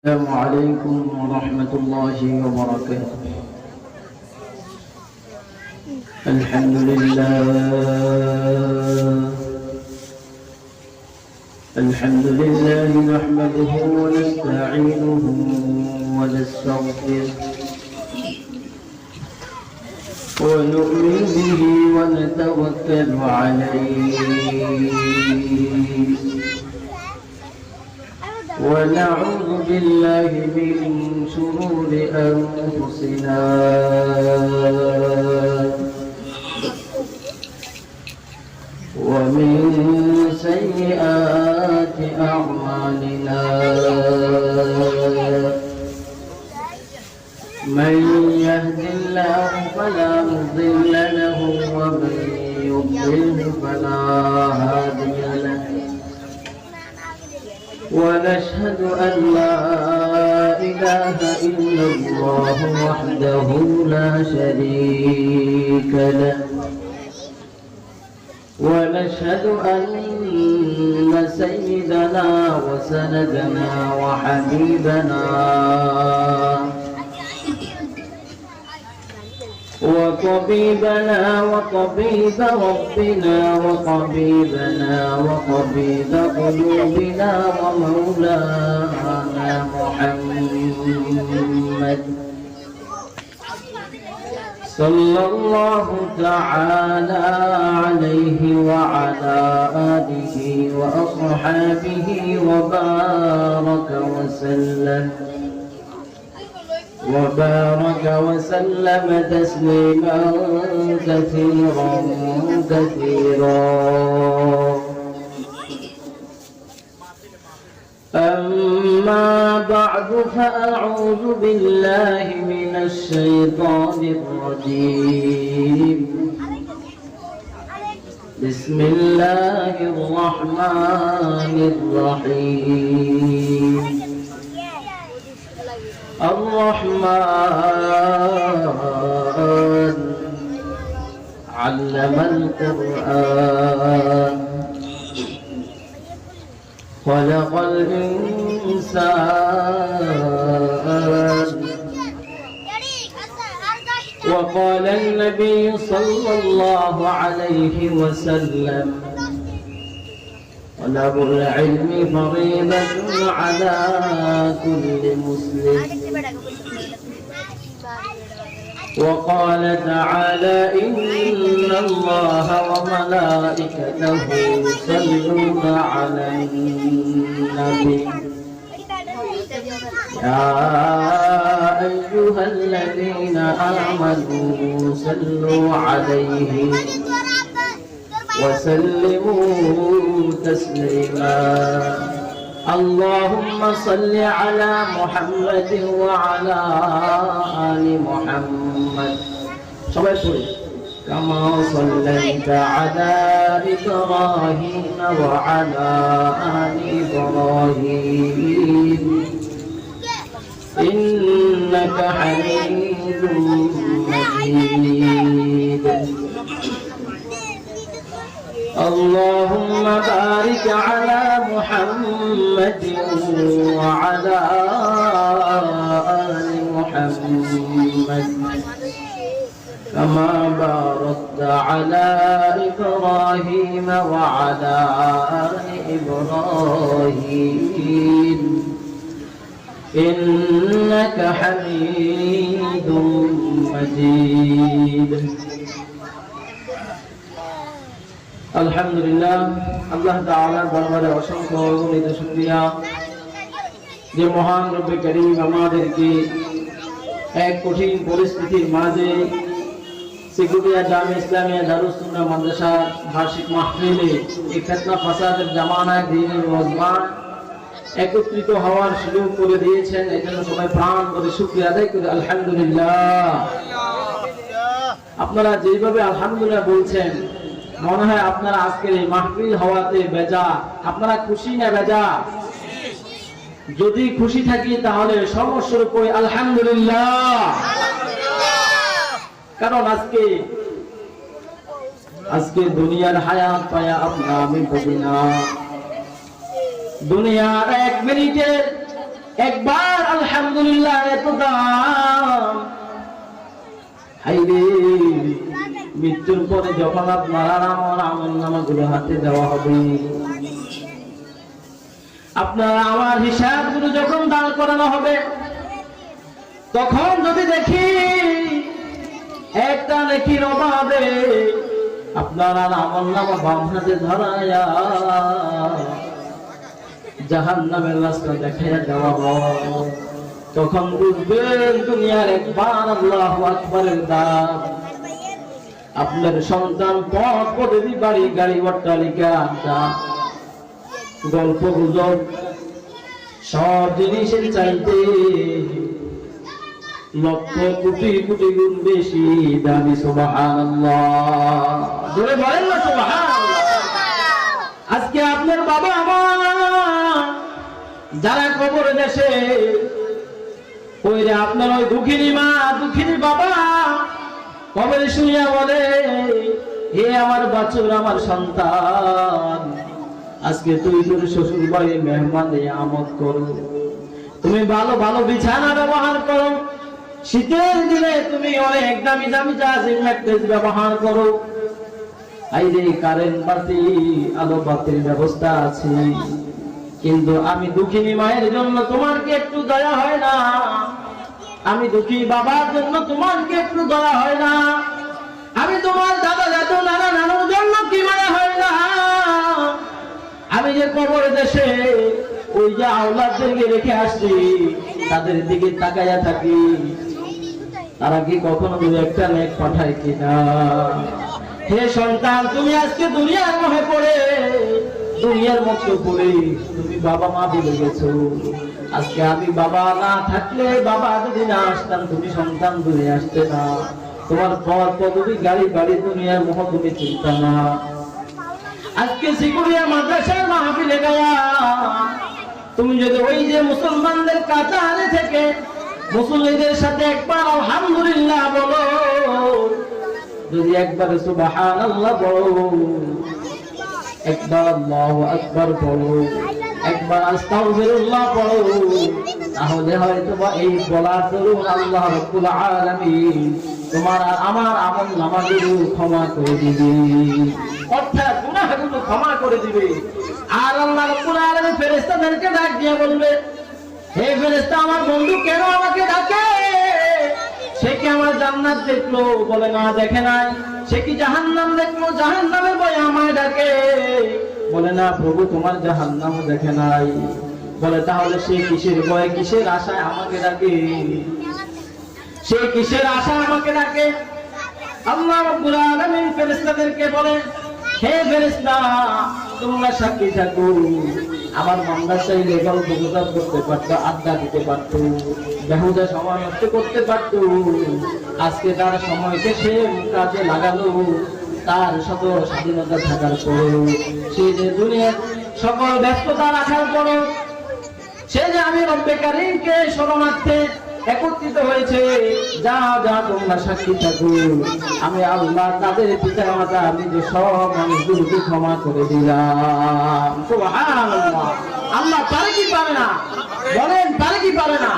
السلام عليكم ورحمة الله وبركاته. الحمد لله نحمده ونستعينه ونستغفره ونؤمن به ونتوكل عليه ونعوذ بالله من شرور أنفسنا ومن سيئات أعمالنا من يهد الله فلا مضل له ومن يضلل فلا هادي له ونشهد أن لا إله إلا الله وحده لا شريك له ونشهد أن سيدنا وسندنا وحبيبنا وطبيبنا وطبيب ربنا وطبيبنا وطبيب قلوبنا ومولانا محمد صلى الله تعالى عليه وعلى آله وأصحابه وبارك وسلم تسليما كثيرا أما بعد فأعوذ بالله من الشيطان الرجيم بسم الله الرحمن الرحيم الرحمن علم القرآن خلق الإنسان وقال النبي صلى الله عليه وسلم طلب العلم فريضة على كل مسلم وقال تعالى إن الله وملائكته يصلون على النبي يا أيها الذين آمنوا صلوا عليه وسلموا تسليما اللهم صل على محمد وعلى آل محمد كما صليت على إبراهيم وعلى آل إبراهيم إنك حميد مجيد اللهم بارك على محمد وعلى آل محمد كما باركت على إبراهيم وعلى آل إبراهيم إنك حميد مجيد আলহামদুলিল্লাহ আল্লাহ তাআলার দরবারে অসংখ্য অগণিত শুকরিয়া যে মহান রব্বে করিম আমাদেরকে এক কঠিন পরিস্থিতির মাঝে সিকুটিয়া জামে ইসলামিয়া দারুস সুন্নাহ মাদ্রাসার বার্ষিক মাহফিলে এই ফিতনা ফাসাদের জামানায় দ্বীনের ওয়াজমান একত্রিত হওয়ার সুযোগ করে দিয়েছেন এজন্য সবাই প্রাণ করে শুকরিয়া আদায় করি আলহামদুলিল্লাহ। আপনারা যেভাবে আলহামদুলিল্লাহ বলছেন মনে হয় আপনারা আজকের এই মাহফিল হওয়াতে বেজা। আপনারা খুশি না বেজা? যদি খুশি থাকি তাহলে সর্বস্বরূপ করি আলহামদুলিল্লাহ। কারণ আজকে দুনিয়ার হায়াত পায়া আপনা আমি বুঝি না। দুনিয়ার এক মিনিটের একবার আলহামদুলিল্লাহ এত দাম। হাইরে মৃত্যুর পরে যখন আপনার আমার আমলনামাগুলো হাতে দেওয়া হবে, আপনার আমার হিসাবগুলো যখন দাঁড় করানো হবে, তখন যদি দেখি একটা নেকির অভাবে আপনার আর আমলনামা বাম হাতে ধরায়া জাহান্নামের রাস্তা দেখাইয়া দেওয়া হয়, তখন বুঝবেন দুনিয়ার একবার আল্লাহু আকবারের দাম। আপনার সন্তান পথ পদবি বাড়ি গাড়ি অট্টালিকা গল্প গুজব সব জিনিসের চাইতে লক্ষ কোটি কোটি গুণ বেশি দামি। সুবহানাল্লাহ, জোরে বলেন না সুবহানাল্লাহ। আজকে আপনার বাবা মা যারা কবর দেশে, ওই যে আপনার ওই দুঃখিনী মা দুঃখিনী বাবা কবরে শুইয়া বলে, হে আমার বাছুর আমার সন্তান, আজকে তুই তোর শ্বশুর বাড়ি মেহমান আমোদ করো, তুমি ভালো ভালো বিছানা ব্যবহার করো, শীতের দিনে তুমি অনেক দামি দামি জাজিম ম্যাট্রেস ব্যবহার করো। আইরে কারেন্ট বাতি আলো বাতির ব্যবস্থা আছে, কিন্তু আমি দুঃখিনী মায়ের জন্য তোমার কি একটু দয়া হয় না? আমি দুঃখী বাবার জন্য তোমার কি একটু দয়া হয় না? আমি তোমার দাদা দাদু নানা নানুর জন্য কি মায়া হয় না? আমি যে কবর দেশে ওই যে আওলাদদেরকে রেখে আসছি, তাদের দিকে তাকাইয়া থাকি, তারা কি কখনো দু একটা নেক পাঠায় কিনা? হে সন্তান, তুমি আজকে দুনিয়ার মোহে পড়ে দুনিয়ার মতো পড়ে তুমি বাবা মা ভুলে গেছো। আজকে আমি বাবা না থাকলে, বাবা যদি না আসতাম, তুমি সন্তান দূরে আসতে না, তোমার পথ পদবি গাড়ি বাড়ি দুনিয়ার মোহ তুমি চিন্তা না। আজকে সিকুরিয়া মাদ্রাসার মাহফিলে গায়া তুমি যদি ওই যে মুসলমানদের কাতারে থেকে মুসল্লিদের সাথে একবার আলহামদুলিল্লাহ বলো, যদি একবার সুবহানাল্লাহ বলো, একবার আল্লাহু আকবার বলো, একবার আস্তাগফিরুল্লাহ বলো, তাহলে হয়তো বা এই বলার দরুন আল্লাহ রাব্বুল আলামিন তোমার আর আমার আমলনামাগুলো ক্ষমা করে দিবে, অর্থাৎ গুনাহগুলো ক্ষমা করে দিবে। আর আল্লাহ রাব্বুল আলামিন ফেরেশতাদেরকে ডাক দিয়ে বলবে, হে ফেরেশতা, আমার বন্ধু কেন আমাকে ডাকে? সে কি আমার জান্নাত দেখলো? বলে না, দেখে নাই। সে কি জাহান্নাম দেখলো? জাহান্নামের ভয়ে আমায় ডাকে? বলে না প্রভু, তোমার জাহান্নামও দেখে নাই। বলে তাহলে সে কিসের ভয়ে কিসের আশায় আমাকে ডাকে? সে কিসের আশায় আমাকে ডাকে? আল্লাহ রাব্বুল আলামিন ফেরেশতাদেরকে বলে, হে ফেরেশতা, তোমরা সাক্ষী থাকো, আমার বান্দা চাইলে গল্প গুজব করতে পারতো, আড্ডা দিতে পারতো, বেহুদা সময় নষ্ট করতে পারতো। আজকে তার সময়কে সে কাজে লাগালো, তার শত স্বাধীনতা থাকার পরেও, সে যে দুনিয়ার সকল ব্যস্ততা রাখার পরেও, সে যে আমি রব্বে কারীমকে শরণার্থে একত্রিত হয়েছে। যা যা তোমরা সাক্ষী থাকো, আমি আল্লাহ তাদের পিতা মাতা নিজে সব মানুষগুলোকে ক্ষমা করে দিলাম। সুবহানাল্লাহ। আল্লাহ পারে কি পারে না? বলেন, পারে কি পারে না?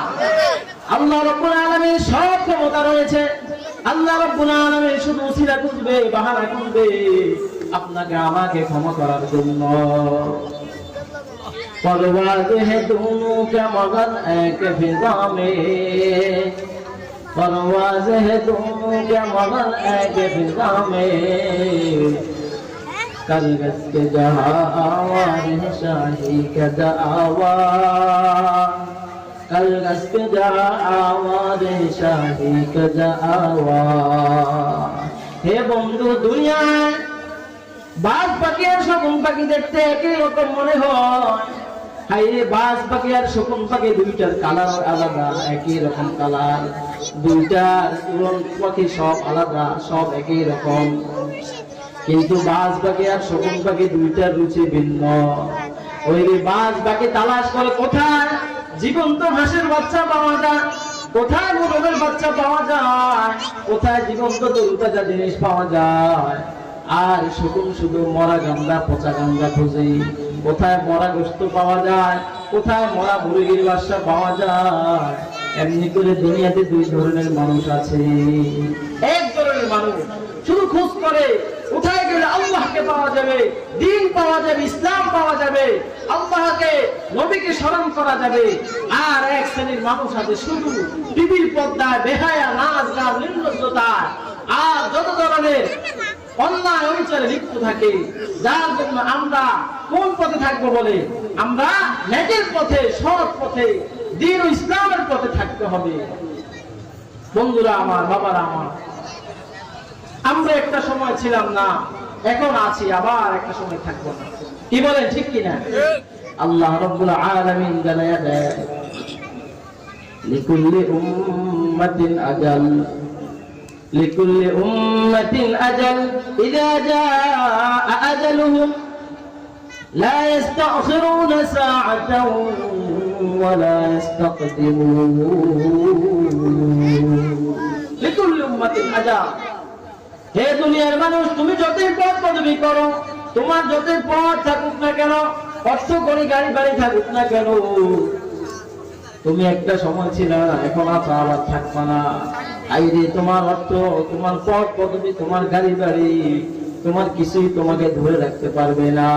আল্লাহ রাব্বুল আলামিন সব ক্ষমতা রয়েছে। আল্লাহ রাব্বুল আলামিন শুধু উসিলা খুঁজবে, বাহানা খুঁজবে আপনাকে আমাকে ক্ষমা করার জন্য। परवाज़ है दोनों का मगर एक फिजा में, परवाज़ है दोनों का मगर एक फिजा में, कल गस के जहाँ आवाज़ है शाही का दावा, कल गस के जहाँ आवाज़ है शाही का दावा। हे बंधु, दुनियाয় বাজ পাখি আর শকুন পাখি দেখতে একই রকম মনে হয়। হাইরে, বাজ পাখি আর শকুন পাখি দুইটার কালার আলাদা, একই রকম কালার। দুইটার উড়ন পাখি সব আলাদা, সব একই রকম, কিন্তু বাজ পাখি আর শকুন পাখি দুইটার রুচি ভিন্ন। ওই বাজ পাখি তালাশ করে কোথায় জীবন্ত হাঁসের বাচ্চা পাওয়া যায়, কোথায় মোরগের বাচ্চা পাওয়া যায়, কোথায় জীবন্ত তরুতাজা জিনিস পাওয়া যায়। আর শকুন শুধু মরা গান্দা পচা গান্দা খুঁজে, কোথায় মরা গোশত পাওয়া যায়, কোথায় মরা মুরগির বাচ্চা পাওয়া যায়। এমনি করে দুনিয়াতে দুই ধরনের মানুষ আছে। এক ধরনের মানুষ শুধু খোঁজ করে উঠায় গেলে আল্লাহকে পাওয়া যাবে, দ্বীন পাওয়া যাবে, ইসলাম পাওয়া যাবে, আল্লাহকে নবীকে স্মরণ করা যাবে। আর এক শ্রেণীর মানুষ আছে শুধু টিভির পর্দায় বেহায়া নাচ গান নির্লজ্জতা আর যত ধরনের অন্যায় অবিচারে লিপ্ত থাকে, যার জন্য আমরা কোন পথে থাকবো বলে আমরা নেকের পথে, সৎ পথে, দ্বীন ও ইসলামের পথে থাকতে হবে। বন্ধুরা আমার, বাবারা আমার, আমরা একটা সময় ছিলাম না, এখন আছি, আবার একটা সময় থাকবো না। কি বলেন, ঠিক কিনা? আল্লাহ রাব্বুল আলামিন জানায়া দেয়, লিকুল্লি উম্মাতিন আজাল, লিকুল্লি উম্মাতিন আজাল, ইযা জাআ আজালুহুম লা ইস্তাখিরুনা সাআতাও ওয়া লা ইস্তাকদিমুন। লিকুল্লি উম্মাতিন আজাল। হে দুনিয়ার মানুষ, তুমি যতই পথ পদবি করো, তোমার যতই পথ থাকুক না কেন, অর্থ করে গাড়ি বাড়ি থাকুক না কেন, তুমি একটা সময় ছিল, এখন আছো, আবার থাকবা না। আইরে তোমার অর্থ, তোমার পথ পদবি, তোমার গাড়ি বাড়ি, তোমার কিছুই তোমাকে ধরে রাখতে পারবে না।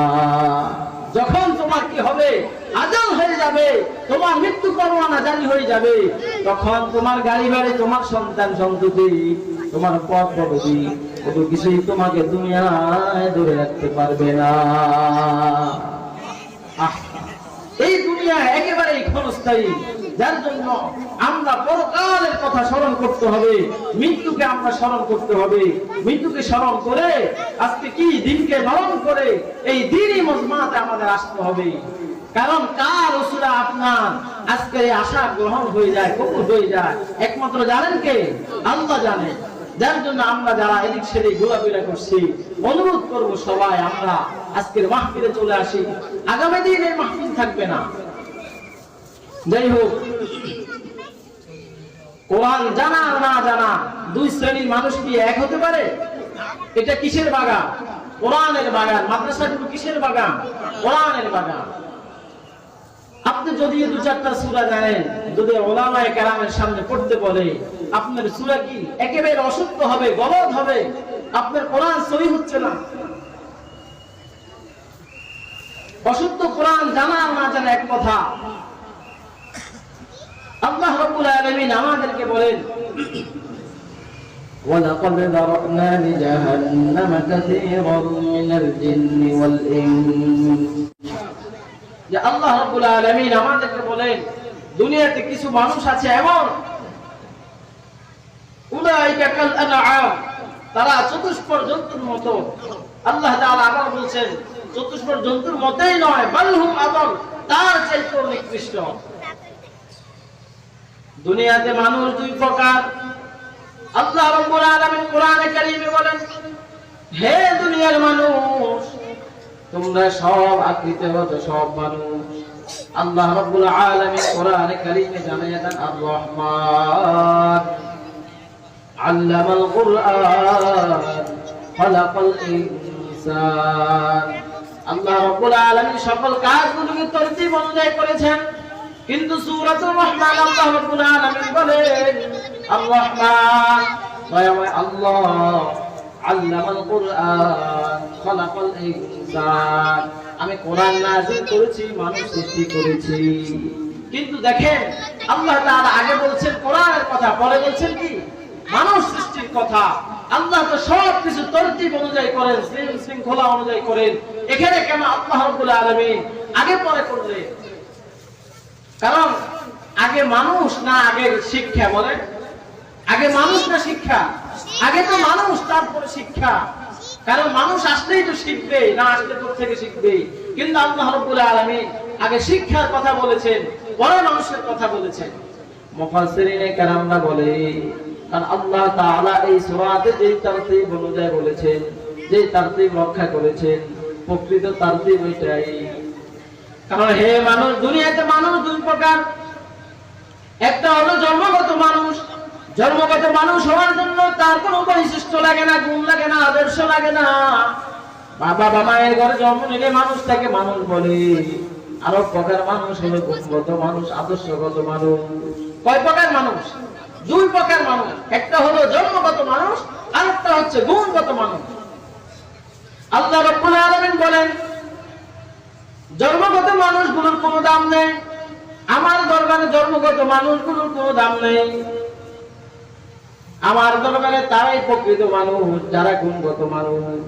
যখন তোমার কি হবে, আজাল হয়ে যাবে, তোমার মৃত্যু পরোয়ানা জারি হয়ে যাবে, তখন তোমার গাড়ি বাড়ি, তোমার সন্তান সন্ততি, তোমার পথ পদবি, কত কিছুই তোমাকে দুনিয়ায় ধরে রাখতে পারবে না। এই দুনিয়া একেবারেই ক্ষণস্থায়ী, যার জন্য আমরা পরকালের কথা স্মরণ করতে হবে, মৃত্যুকে আমরা স্মরণ করতে হবে। মৃত্যুকে স্মরণ করে আজকে কি দিনকে স্মরণ করে এই দিনই মজমাতে আমাদের আসতে হবে। কারণ কার ওসিলা আপনার আজকে আশা গ্রহণ হয়ে যায়, কবুল হয়ে যায়, একমাত্র জানেন কে? আল্লাহ জানেন। যার জন্য আমরা যারা এদিক সেদিক ঘোরাফেরা করছি, অনুরোধ করবো সবাই আমরা আজকের মাহফিলে চলে আসি। আগামী দিন এই মাহফিল থাকবে না। যাই হোক, কোরআন জানা আর না জানা দুই শ্রেণীর মানুষ কি এক হতে পারে? এটা কিসের বাগান? কোরআনের বাগান। মাদ্রাসাগুলো কিসের বাগান? কোরআনের বাগান। আপনি যদি দু চারটা সূরা জানেন, যদি উলামায়ে কেরামের সামনে পড়তে বলে, আপনার সূরা কি একেবারে অশুদ্ধ হবে, গলদ হবে, আপনার কোরআন সহি হচ্ছে না। অশুদ্ধ কোরআন জানা না জানা এক কথা। আল্লাহ রাব্বুল আলামিন আমাদেরকে বলেন, ওয়ালাকাদ যারানা লিজাহান্নামা কাসীরান মিনাল জিন্নি ওয়াল ইনস। যে আল্লাহ রাব্বুল আলামিন আমাদেরকে বলেন, দুনিয়াতে কিছু মানুষ আছে এমন, উলাইকা কাল আনআম, তারা চতুষ্পদ জন্তুর মতো। আল্লাহ তাআলা আবার বলেন, চতুষ্পদ জন্তুর মতই নয়, বালহুম আদল, তার চাইতেও নিকৃষ্ট। দুনিয়াতে মানুষ দুই প্রকার। আল্লাহ রাব্বুল আলামিন কোরআনে কারীমে বলেন, হে দুনিয়ার মানুষ, তোমরা সব আকৃতিগত সব মানুষ। আল্লাহ রাব্বুল আলামিন কোরআনে কারীমে জানায় দেন, আর রহমান আল্লামাল কুরআন খালাকাল ইনসান। আল্লাহ রাব্বুল আলামিন সকল কাজগুলোকে তরতিব অনুযায়ী করেছেন, কিন্তু সূরাতুর রহমান আল্লাহ রাব্বুল আলামিন বলেন, আর রহমান দয়াময় আল্লাহ আল্লামাল কুরআন খালাকাল ইনসান, আমি কোরআন নাযিল করেছি, মানুষ সৃষ্টি করেছি। কিন্তু দেখেন আল্লাহ তাআলা আগে বলছেন কোরআনের কথা, পরে বলছেন কি? মানুষ সৃষ্টির কথা। আল্লাহ তো সব কিছু তরতিব অনুযায়ী করেন, শৃঙ্খলা অনুযায়ী করেন। এখানে কেন আল্লাহ রাব্বুল আলামিন আগে পরে করলেন? কারণ আগে মানুষ না আগে শিক্ষা? বলেন, আগে মানুষ না শিক্ষা? আগে তো মানুষ, তারপরে শিক্ষা। কারণ মানুষ আসলেই তো শিখবে, না আসলে কোথা থেকে শিখবে? কিন্তু আল্লাহ রাব্বুল আলামিন আগে শিক্ষার কথা বলেছেন, পরে মানুষের কথা বলেছেন। মুফাসসিরিনে কেরামরা বলে, কারণ আল্লাহ তাআলা এই সূরাতে যে তারতিব অনুযায়ী বলেছেন, যে তারতিব রক্ষা করেছেন, প্রকৃত তারতিব এটাই। কারণ হে মানুষ, দুনিয়াতে মানুষ দুই প্রকার। একটা হলো জন্মগত মানুষ। জন্মগত মানুষ হওয়ার জন্য তার কোনো বৈশিষ্ট্য লাগে না, গুণ লাগে না, আদর্শ লাগে না। বাবা মায়ের ঘরে জন্ম নিলে মানুষ তাকে মানুষ বলে। আরো প্রকার মানুষ হলো গুণগত মানুষ, আদর্শগত মানুষ। কয় প্রকার মানুষ? দুই প্রকার মানুষ। একটা হলো জন্মগত মানুষ, আরেকটা হচ্ছে গুণগত মানুষ। আল্লাহ রাব্বুল আলামিন বলেন, জন্মগত মানুষগুলোর কোনো দাম নেই, আমার দরবারে জন্মগত মানুষগুলোর কোনো দাম নেই। আমার দরবারে তারাই প্রকৃত মানুষ যারা গুণগত মানুষ,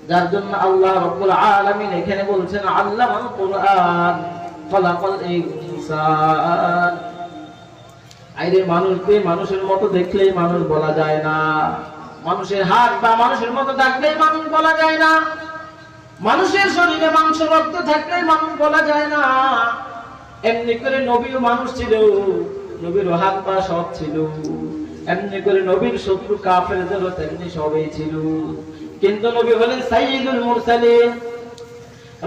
যার জন্য আল্লাহ রাব্বুল আলামিন এখানে বলছেন আল্লামাল কুরআন খালাকাল ইনসান। আইরে মানুষকে মানুষের মতো দেখলেই মানুষ বলা যায় না, মানুষের হাত বা মানুষের মতো থাকলেই মানুষ বলা যায় না, মানুষের শরীরে মাংস রক্ত থাকলেই মানুষ বলা যায় না। এমনি করে নবীও মানুষ ছিল, নবীর হাত পা সব ছিল, এমনি করে নবীর শত্রু কাফেরদেরও তেমনি সবই ছিল। কিন্তু নবী হলেন সাইয়্যিদুল মুরসালিন,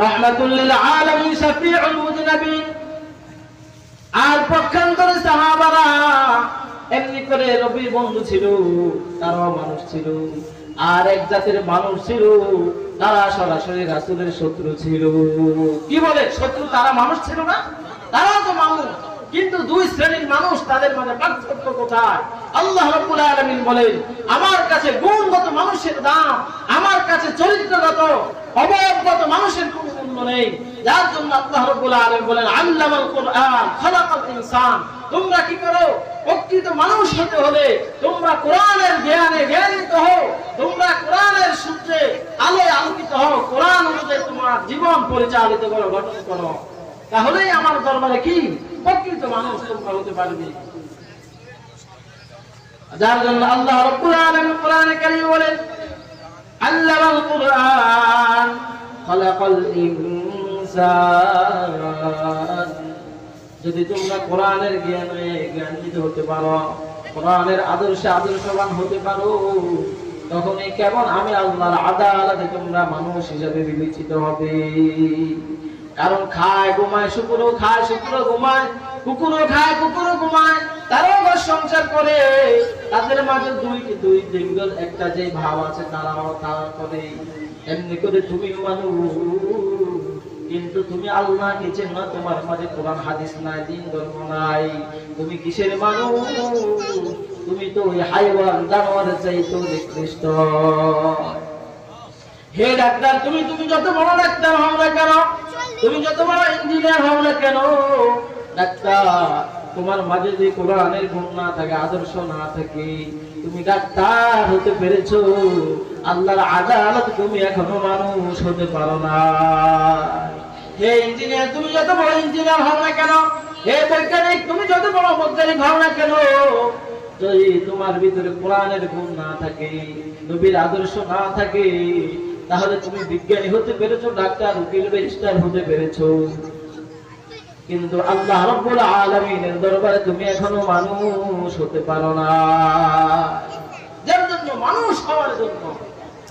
রাহমাতুল লিল আলামিন, শাফিউল মুযনিবিন। আর পক্ষান্তরে সাহাবারা এমনি করে নবীর বন্ধু ছিল, তারাও মানুষ ছিল। আর এক জাতির মানুষ ছিল, তারা সরাসরি রাসূলের শত্রু ছিল। কি বলে শত্রু? তারা মানুষ ছিল না? তারাও তো মানুষ, কিন্তু দুই শ্রেণীর মানুষ, তাদের মাঝে পার্থক্য কোথায়? আল্লাহ রাব্বুল আলামিন বলেন, আমার কাছে গুণগত মানুষের দাম, আমার কাছে চরিত্রগত অবয়বগত মানুষের কোনো মূল্য নেই। যার জন্য আল্লাহ রাব্বুল আলামিন বলেন আল্লামাল কুরআন খালাকাল ইনসান। তোমরা কি করো? প্রকৃত মানুষ হতে হলে তোমরা কোরআনের জ্ঞানে জ্ঞানিত হও, তোমরা কোরআনের সূত্রে আলোয় আলোকিত হও, কোরআন অনুযায়ী তোমার জীবন পরিচালিত করো, গঠন করো। তাহলেই আমার দরবারে কি প্রকৃত মানুষ তোমরা হতে পারবে। যার জন্য আল্লাহ রাব্বুল আলামিন কোরআনে কারীমে বলেন আল্লামাল কুরআন খালাকাল ইনসান। যদি তোমরা কোরআনের জ্ঞানে জ্ঞানিত হতে পারো, কোরআনের আদর্শে আদর্শবান হতে পারো, তখনই কেমন আমি আল্লাহর আদালতে তোমরা মানুষ হিসেবে বিবেচিত হবে। কারণ খায় ঘুমায় শুকুরও খায়, শুকুরও ঘুমায়, কুকুরও খায়, কুকুরও ঘুমায়, তারাও ঘর সংসার করে, তাদের মাঝে দুই দিনগত একটা যে ভাব আছে তারাও তারা করে। এমনি করে তুমি মানুষ, কিন্তু তুমি আল্লাহকে চেনো না, তোমার মাঝে কোরআন হাদিস নাই, দিন ধর্ম নাই, তুমি কিসের মানুষ? তুমি তো ওই হাইওয়ান জানোয়ারের চাইতেও নিকৃষ্ট। হে ডাক্তার, তুমি যত বড় ডাক্তার হও না কেন, তুমি যত বড় ইঞ্জিনিয়ার হও না কেন, ডাক্তার তোমার মাঝে যে কোরআনের গুণ না থাকে, আদর্শ না থাকে, তুমি ডাক্তার হতে পেরেছো, আল্লাহর আদালত তুমি এখনো মানুষ হতে পারো না। হে ইঞ্জিনিয়ার, তুমি যত বড় ইঞ্জিনিয়ার হও না কেন, হে বৈজ্ঞানিক, তুমি যত বড় বৈজ্ঞানিক হও না কেন, যদি তোমার ভিতরে কোরআনের গুণ না থাকে, নবীর আদর্শ না থাকে, তাহলে তুমি বিজ্ঞানী হতে পেরেছো, ডাক্তার, উকিল, ব্যারিস্টার হতে পেরেছো, কিন্তু আল্লাহ রাব্বুল আলামিনের দরবারে তুমি এখনো মানুষ হতে পারো না। যার জন্য মানুষ হওয়ার জন্য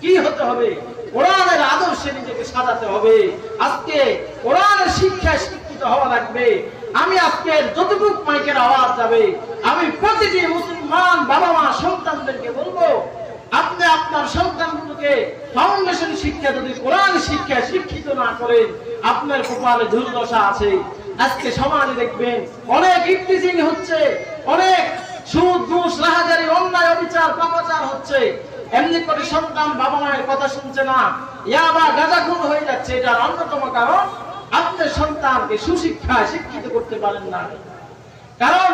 কি হতে হবে? কোরআনের আদর্শে নিজেকে সাজাতে হবে। আজকে কোরআনের শিক্ষায় শিক্ষিত হওয়া লাগবে। আমি আজকে যতটুকু মাইকের আওয়াজ যাবে, আমি প্রতিটি মুসলমান বাবা মা সন্তানদেরকে বলবো, আপনি আপনার সন্তানগুলোকে ফাউন্ডেশন শিক্ষা যদি কোরআন শিক্ষায় শিক্ষিত না করেন, আপনার কপালে দুর্দশা আছে। আজকে সমাজে দেখবেন অনেক ইফতিজিং হচ্ছে, অনেক সুদ ঘুষ রাহাজারি অন্যায় অবিচার পাপাচার হচ্ছে। এমনি করে সন্তান বাবা মায়ের কথা শুনছে না, ইয়াবা গাঁজাখুর হয়ে যাচ্ছে। এটার অন্যতম কারণ আপনার সন্তানকে সুশিক্ষায় শিক্ষিত করতে পারেন না। কারণ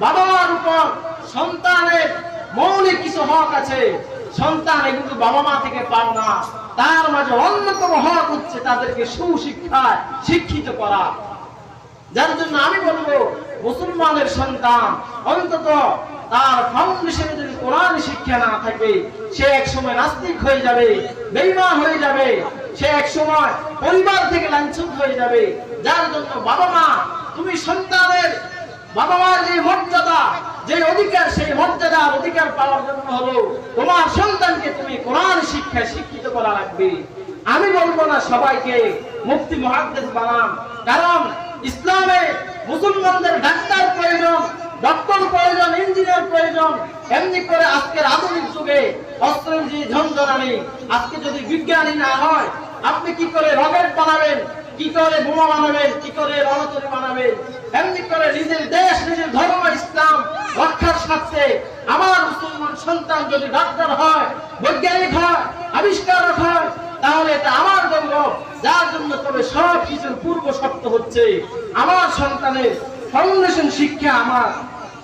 বাবা মার উপর সন্তানের মৌলিক কিছু হক আছে, সন্তান এগুলো বাবা মা থেকে পাও না। তার মাঝে অন্যতম হক হচ্ছে তাদেরকে সুশিক্ষায় শিক্ষিত করা। যার জন্য আমি বলবো, মুসলমানের সন্তান অন্তত তার ফাউন্ডেশনে যদি কোরআন শিক্ষা না থাকে, সে এক সময় নাস্তিক হয়ে যাবে, বেঈমান হয়ে যাবে, সে এক সময় পরিবার থেকে লাঞ্ছিত হয়ে যাবে। যার জন্য বাবা মা, তুমি সন্তানের বাবা মার যে মর্যাদা, যে অধিকার, সেই মর্যাদার অধিকার পাওয়ার জন্য হলো তোমার সন্তানকে তুমি কোরআন শিক্ষায় শিক্ষিত করা লাগবে। আমি বলবো না সবাইকে মুফতি মুহাদ্দিস বানান, কারণ ইসলামে মুসলমানদের ডাক্তার প্রয়োজন, ডক্টর প্রয়োজন, ইঞ্জিনিয়ার প্রয়োজন। এমনি করে আজকের আধুনিক যুগে অস্ত্রের যে ঝঞ্ঝনানি, আজকে যদি বিজ্ঞানী না হয়, আপনি কি করে রকেট বানাবেন, কি করে বোমা বানাবেন, কি করে রণতরী বানাবেন? এমনি করে নিজের দেশ, নিজের ধর্ম ইসলাম সন্তান যদি ডাক্তার হয়, বৈজ্ঞানিক হয়, আবিষ্কারক হয়, তাহলে এটা আমার গৌরব। যার জন্য তবে সব কিছুর পূর্ব শর্ত হচ্ছে আমার সন্তানের ফাউন্ডেশন শিক্ষা, আমার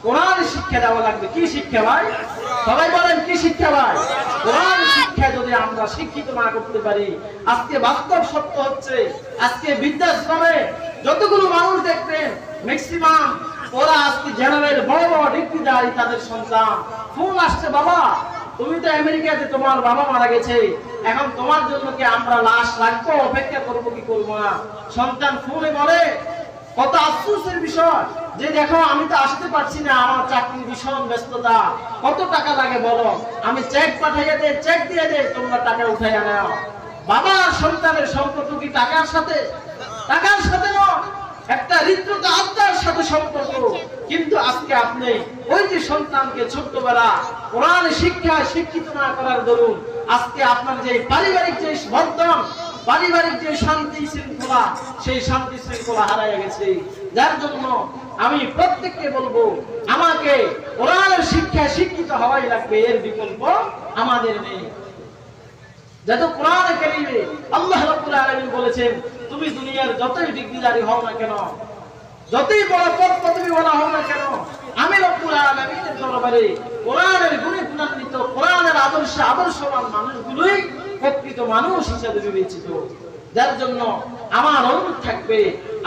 কোরআন শিক্ষা দেওয়া লাগবে। কি শিক্ষা ভাই? সবাই বলেন কি শিক্ষা ভাই? কোরআন শিক্ষা যদি আমরা শিক্ষিত না করতে পারি, আজকে বাস্তব সত্য হচ্ছে আজকে বৃদ্ধাশ্রমে যতগুলো মানুষ দেখবেন ম্যাক্সিমাম ওরা আজকে জেনারেল বড় বড় ডিগ্রিধারী, তাদের সন্তান ফোন আসছে, বাবা তুমি তো আমেরিকাতে তোমার বাবা মারা গেছে, এখন তোমার জন্য কি আমরা লাশ রাখবো, অপেক্ষা করবো কি করবো না? সন্তান ফোনে বলে, কত আফসোসের বিষয় যে দেখো আমি তো আসতে পারছি না, আমার চাকরির ভীষণ ব্যস্ততা, কত টাকা লাগে বলো, আমি চেক পাঠাইয়া দে, চেক দিয়ে দে, তোমরা টাকা উঠাইয়া নাও। বাবার সন্তানের সম্পর্ক কি টাকার সাথে? টাকার সাথে নয়, একটা হৃদ্যতা আত্মার সাথে সম্পর্ক। কিন্তু আজকে আপনি ওই যে সন্তানকে ছোট্টবেলা কোরআন শিক্ষায় শিক্ষিত না করার দরুন আজকে আপনার যে পারিবারিক যে বন্ধন, পারিবারিক যে শান্তি শৃঙ্খলা, সেই শান্তি শৃঙ্খলা হারাইয়া গেছে। যার জন্য আমি প্রত্যেককে বলবো, আমাকে কোরআনের শিক্ষায় শিক্ষিত হওয়াই লাগবে, এর বিকল্প আমাদের নেই। যত কোরআনে কারীমে আল্লাহ রাব্বুল আলামিন বলেছেন, তুমি দুনিয়ার যতই ডিগ্রিধারী হও না কেন, যতই বড় পদ পদবী ওয়ালা হও না কেন, আমি রব্বুল আলামিনের দরবারে কোরআনের গুণে গুণান্বিত, কোরআনের আদর্শে আদর্শবান মানুষগুলোই প্রকৃত মানুষ হিসেবে বিবেচিত। যার জন্য আমার অনুরোধ থাকবে,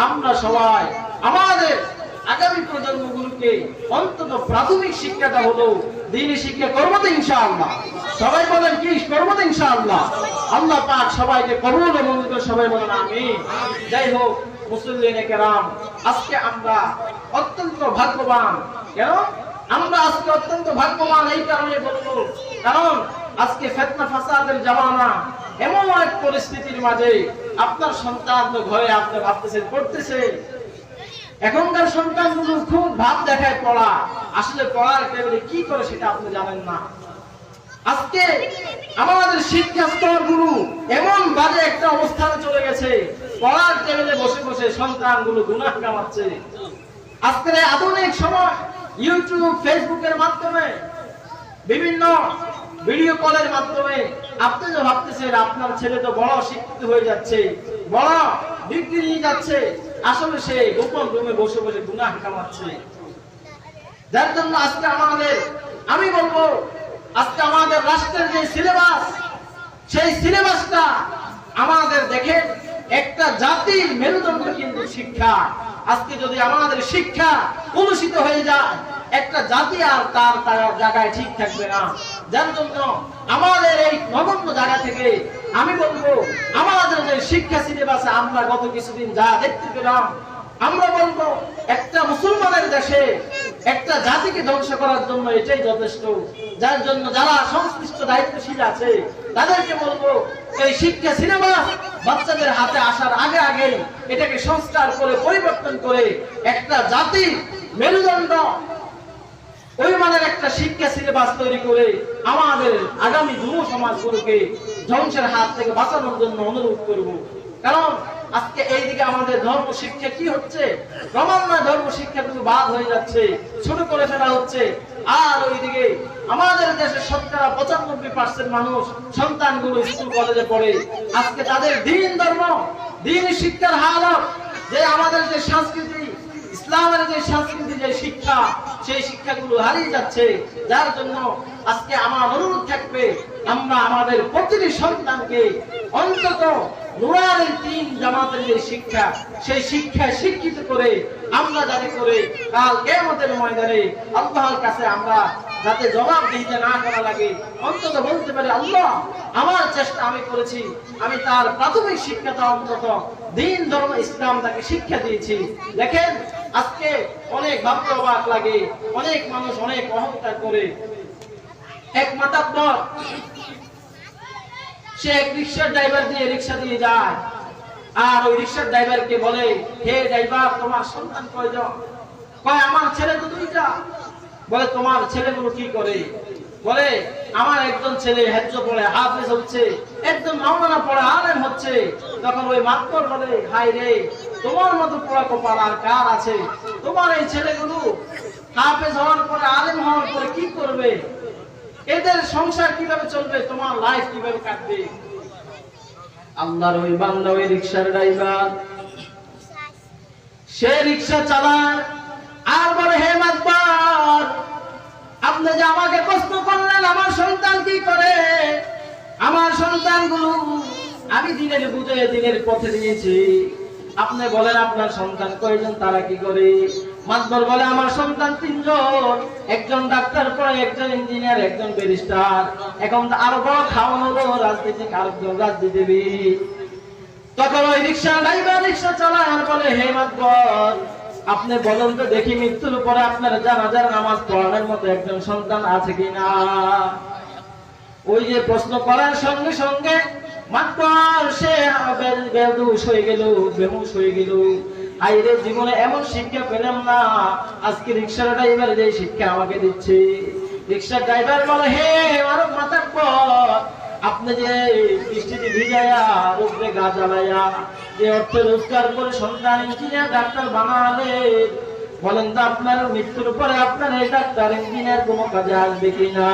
আমরা সবাই আমাদের আগামী প্রজন্মগুলোকে অন্তত প্রাথমিক শিক্ষাটা হলো দ্বীনি শিক্ষা করবো তো ইনশাআল্লাহ। সবাই বলেন কি করবো তো ইনশাআল্লাহ? আল্লাহ পাক সবাইকে কবুল ও মঞ্জুর করে, সবাই বলেন আমিন। যাই হোক মুসলিম কেরাম, আজকে আমরা অত্যন্ত ভাগ্যবান। কেন আমরা আজকে অত্যন্ত ভাগ্যবান? এই কারণে বলবো, কারণ আজকে ফিতনা ফাসাদের জামানা, এমন এক পরিস্থিতির মাঝে আপনার সন্তান তো ঘরে আপনি ভাবতেছেন পড়তেছে, এখনকার সন্তানগুলো খুব ভাব দেখায় পড়া, আসলে পড়ার টেবিলে কি করে সেটা আপনি জানেন না। আজকে আমাদের শিক্ষা স্তরগুলো এমন বাজে একটা অবস্থানে চলে গেছে, পড়ার টেবিলে বসে বসে সন্তানগুলো গুনাহ কামাচ্ছে। আজকের আধুনিক সময় ইউটিউব, ফেসবুকের মাধ্যমে, বিভিন্ন ভিডিও কলের মাধ্যমে আপনি যে ভাবতেছেন আপনার ছেলে তো বড় শিক্ষিত হয়ে যাচ্ছে, বড় ডিগ্রি নিয়ে যাচ্ছে, আসলে সে গোপন রুমে বসে বসে গুনাহ কামাচ্ছে। যার জন্য আজকে আমি বলবো, আজকে আমাদের রাষ্ট্রের যে সিলেবাস, সেই সিলেবাসটা আমাদের দেখে একটা জাতির মেরুদণ্ড কিন্তু শিক্ষা। আজকে যদি আমাদের শিক্ষা কলুষিত হয়ে যায়, একটা জাতি আর তার জায়গায় ঠিক থাকবে না। যার জন্য আমাদের এই নগণ্য জায়গা থেকে আমি বলবো, আমাদের যে শিক্ষা সিলেবাসে আমরা গত কিছুদিন যা দেখতে পেলাম, আমরা বলবো একটা মুসলমানের দেশে একটা জাতিকে ধ্বংস করার জন্য এটাই যথেষ্ট। যার জন্য যারা সংশ্লিষ্ট দায়িত্বশীল আছে তাদেরকে বলবো, এই শিক্ষা সিলেবাস বাচ্চাদের হাতে আসার আগে আগে এটাকে সংস্কার করে, পরিবর্তন করে একটা জাতির মেরুদণ্ড, ওই মানের একটা শিক্ষা সিলেবাস তৈরি করে আমাদের আগামী যুব সমাজগুলোকে ধ্বংসের হাত থেকে বাঁচানোর জন্য অনুরোধ করব। কারণ আজকে এইদিকে আমাদের ধর্ম শিক্ষা কি হচ্ছে, ক্রমান্বয়ে ধর্ম শিক্ষাগুলো বাদ হয়ে যাচ্ছে, ছোট করে ফেলা হচ্ছে। আর ওইদিকে আমাদের দেশের শতকরা 95% মানুষ সন্তানগুলো স্কুল কলেজে পড়ে, আজকে তাদের দিন ধর্ম, দিন শিক্ষার হালত, যে আমাদের যে সংস্কৃতি, ইসলামের যে সংস্কৃতি, যে শিক্ষা, সেই শিক্ষাগুলো হারিয়ে যাচ্ছে। যার জন্য আজকে আমার অনুরোধ থাকবে, আমরা আমাদের প্রতিটি সন্তানকে অন্তত নুরানি তিন জামাতের যে শিক্ষা, সেই শিক্ষায় শিক্ষিত করে আমরা যাতে করে কাল কিয়ামতের ময়দানে আল্লাহর কাছে আমরা যাতে জবাব দিতে না করা লাগে, অন্তত বলতে পারি, আল্লাহ আমার চেষ্টা আমি করেছি, আমি তার প্রাথমিক শিক্ষাটা অন্তত দিন ধর্ম ইসলাম তাকে শিক্ষা দিয়েছি। দেখেন আজকে অনেক ভাবতে অবাক লাগে, অনেক মানুষ অনেক অহংকার করে। এক মাতাব্বর, সে এক রিক্সার ড্রাইভার দিয়ে রিক্সা দিয়ে যায়, আর ওই রিক্সার ড্রাইভারকে বলে, হে ড্রাইভার তোমার সন্তান কয়জন? কয় আমার ছেলে তো দুইটা। বলে তোমার ছেলেগুলো কি করে? বলে আমার একজন ছেলে হেজ্জ পড়ে হাফেজ হচ্ছে, একজন মাওলানা পড়ে আলেম হচ্ছে। তখন ওই মাতবর বলে, হায় রে, তোমার মতো পড়া কপাল আর কার আছে? তোমার এই ছেলেগুলো হাফেজ হওয়ার পরে, আলেম হওয়ার পরে কি করবে? এদের সংসার কিভাবে চলবে, তোমার লাইফ কিভাবে কাটবে? আল্লাহর ওই বান্দা, ওই রিকশার ড্রাইভার, সে রিকশা চালায় আর বলে, হে মাতবার, আপনি যে আমাকে প্রশ্ন করলেন আমার সন্তান কি করে, আমার সন্তানগুলো আমি দিনের বুঝে দিনের পথে দিয়েছি, আপনি বলেন আপনার সন্তান কয়জন, তারা কি করে? মাতবর বলে, আমার সন্তান 3 জন, একজন ডাক্তার পড়ে, একজন ইঞ্জিনিয়ার, একজন ব্যারিস্টার, এখন আরো বড় খাওয়ান হলো রাজনীতিক, আরেকজন রাজনীতিবিদ। তখন ওই রিকশা ড্রাইভার রিকশা চালায় আর বলে, হে মাতবর, আপনি বলেন তো দেখি, মৃত্যুর পরে আপনার জানাজার নামাজ পড়ানোর মতো একজন সন্তান আছে কিনা? ওই যে প্রশ্ন করার সঙ্গে সঙ্গে মাতবর সে বেহুশ হয়ে গেল, বেহুশ হয়ে গেল। আইরে, জীবনে এমন শিক্ষা পেলাম না, আজকে রিকশার ড্রাইভার যে শিক্ষা আমাকে দিচ্ছে। রিকশা ড্রাইভার বলে, হে আমার মাতবর, আপনি যে বৃষ্টিতে ভিজাইয়া রোদে গা জ্বালাইয়া যে অর্থ রোজগার করে সন্তান ইঞ্জিনিয়ার ডাক্তার বানালে, বলেন তো আপনার মৃত্যুর পরে আপনার এই ডাক্তার ইঞ্জিনিয়ার কোনো কাজে আসবে কিনা?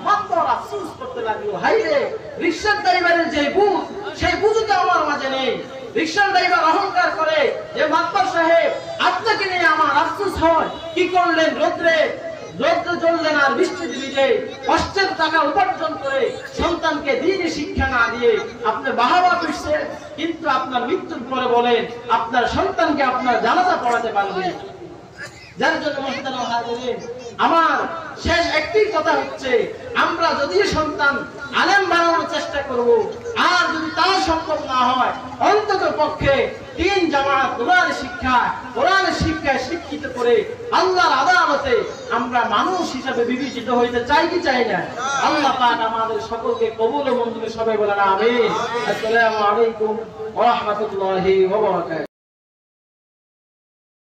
মাত্র আফসোস করতে লাগলো, হাই রে, রিকশার ড্রাইভারের যে বুঝ, সেই বুঝও তো আমার মাঝে নেই। রিকশার ড্রাইভার অহংকার করে যে, মাতবর সাহেব, আপনাকে নিয়ে আমার আফসোস হয়, কি করলেন, রোদ্রে জ্বললেন আর বৃষ্টি দিলে কষ্টের টাকা উপার্জন করে সন্তানকে দিনে শিক্ষা না দিয়ে আপনি বাহাবা করছেন, কিন্তু আপনার মৃত্যুর পরে বলেন আপনার সন্তানকে আপনার জানাজা পড়াতে পারবে। যার জন্য মুহতারাম হাজিরিন, আমার শেষ একটি কথা হচ্ছে, আমরা যদি সন্তান আলেম বানানোর চেষ্টা করব, আর যদি তা সম্ভব না হয়, অন্তত পক্ষে 3 জামাত কোরআনের শিক্ষায় শিক্ষিত করে আল্লাহর আদালতে আমরা মানুষ হিসাবে বিবেচিত হইতে চাই কি চাই না? আল্লাহ পাক আমাদের সকলকে কবুল ও মঞ্জুর সবাই বলেন আমিন। আসসালামু আলাইকুম ওয়া রাহমাতুল্লাহি ওয়া বারাকাতুহু।